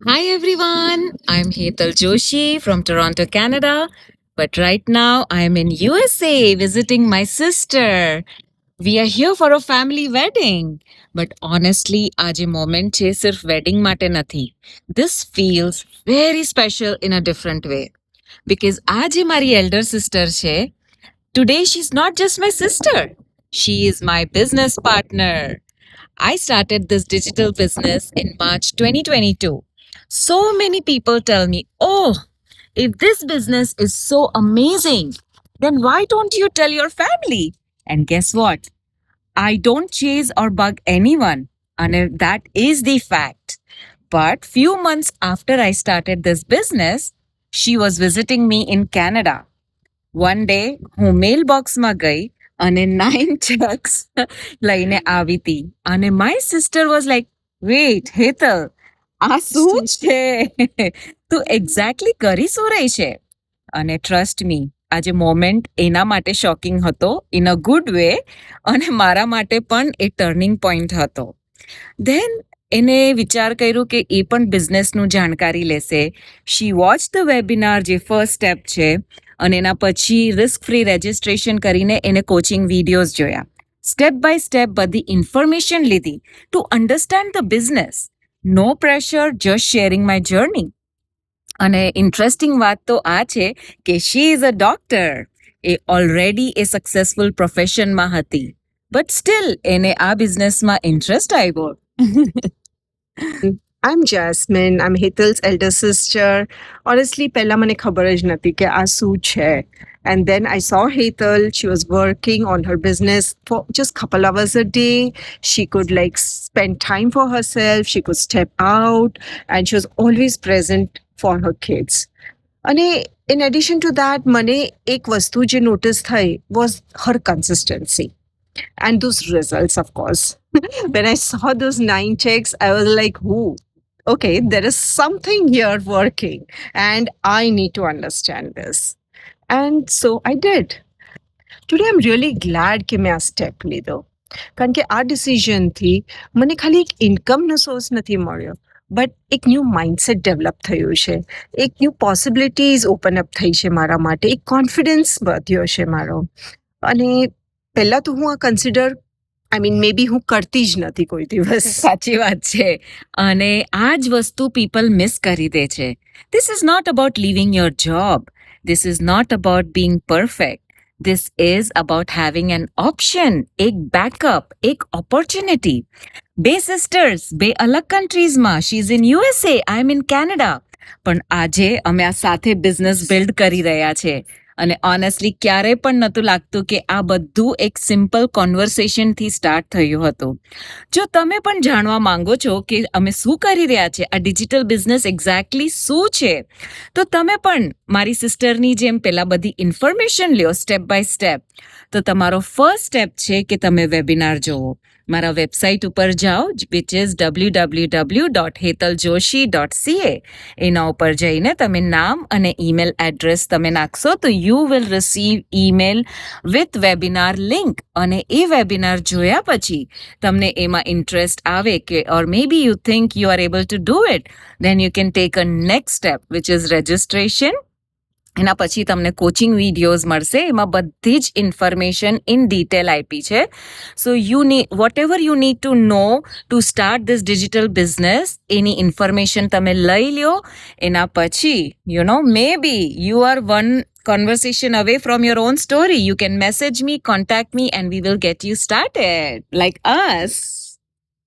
Hi everyone, I'm Hetal Joshi from Toronto, Canada. But right now I'm in USA visiting my sister. We are here for a family wedding. But honestly, આજે moment છે સિર્ફ wedding માટે નથી. This feels very special in a different way. Because આજે મારી elder sister છે. Today she's not just my sister. She is my business partner. I started this digital business in March 2022. So many people tell me, oh, if this business is so amazing, then why don't you tell your family? And guess what? I don't chase or bug anyone. And that is the fact. But few months after I started this business, she was visiting me in Canada. One day હું મેલ બોક્સમાં ગઈ અને 9 checks લઈને આવી હતી અને my sister was like wait Hetal આ શું છે તું એક્ઝેક્ટલી કરી શું રહી છે અને ટ્રસ્ટ મી આજે મોમેન્ટ એના માટે શોકિંગ હતો ઇન અ ગુડ વે અને મારા માટે પણ એ ટર્નિંગ પોઈન્ટ હતો ધેન એને વિચાર કર્યું કે એ પણ બિઝનેસનું જાણકારી લેશે શી વોચ ધ વેબિનાર જે ફર્સ્ટ સ્ટેપ છે અને એના પછી રિસ્ક ફ્રી રજિસ્ટ્રેશન કરીને એને કોચિંગ વિડીયોઝ જોયા સ્ટેપ બાય સ્ટેપ બધી ઇન્ફોર્મેશન લીધી to understand the business no pressure just sharing my journey અને ઇન્ટરેસ્ટિંગ વાત તો આ છે કે શી ઇઝ અ ડોક્ટર એ ઓલરેડી એ સક્સેસફુલ પ્રોફેશનમાં હતી બટ સ્ટીલ એને આ બિઝનેસમાં ઇન્ટરેસ્ટ આવ્યો I'm Jasmine. I'm Hetal's elder sister. Honestly, પહેલા મને ખબર જ નથી કે આ શું છે. And then I saw Hetal. She was working on her business for just couple hours a day. She could like spend time for herself. She could step out, and she was always present for her kids. અને in addition to that, મને એક વસ્તુ જે notice થઈ was her consistency. And those results, of course. When I saw those 9 checks, I was like, "Ooh, okay, there is something here working, and I need to understand this." And so I did. Today, I'm really glad કે મેં આ step લીધો કારણ કે આ ડિસિઝનથી મને ખાલી એક ઇન્કમનો સોર્સ નથી મળ્યો બટ એક ન્યૂ માઇન્ડસેટ ડેવલપ થયું છે એક ન્યૂ પોસિબિલિટીઝ ઓપન અપ થઈ છે મારા માટે એક કોન્ફિડન્સ વધ્યો છે મારો અને પહેલાં તો હું આ કન્સિડર આઈ મીન મે બી હું કરતી જ નથી કોઈ દિવસ સાચી વાત છે અને આ જ વસ્તુ પીપલ મિસ કરી દે છે this is not about living your job this is not about being perfect this is about having an option એક બેકઅપ એક ઓપોર્ચ્યુનિટી બે સિસ્ટર્સ બે અલગ કન્ટ્રીઝમાં she is in USA I am in Canada પણ આજે અમે આ સાથે બિઝનેસ બિલ્ડ કરી રહ્યા છે અને ઓનેસ્ટલી ક્યારેય પણ નહોતું લાગતું કે આ બધું એક સિમ્પલ કોન્વર્સેશનથી સ્ટાર્ટ થયું હતું જો તમે પણ જાણવા માંગો છો કે અમે શું કરી રહ્યા છે આ ડિજિટલ બિઝનેસ એક્ઝેક્ટલી શું છે તો તમે પણ મારી સિસ્ટરની જેમ પેલા બધી ઇન્ફોર્મેશન લ્યો સ્ટેપ બાય સ્ટેપ તો તમારો ફર્સ્ટ સ્ટેપ છે કે તમે વેબિનાર જોવો મારા વેબસાઇટ ઉપર જાઓ વિચ ઇઝ www.hetaljoshi.ca એના ઉપર જઈને તમે નામ અને ઈમેલ એડ્રેસ તમે નાખશો તો you will receive email with webinar link અને એ વેબિનાર જોયા પછી તમને એમાં ઇન્ટરેસ્ટ આવે કે or maybe you think you are able to do it then you can take a next step which is registration એના પછી તમને કોચિંગ વિડીયોઝ મળશે એમાં બધી જ ઇન્ફોર્મેશન ઇન ડિટેલ આપી છે so you need whatever you need to know to start this digital business any information તમે લઈ લ્યો એના પછી you know maybe you are one conversation away from your own story. You can message me, contact me, and we will get you started like us.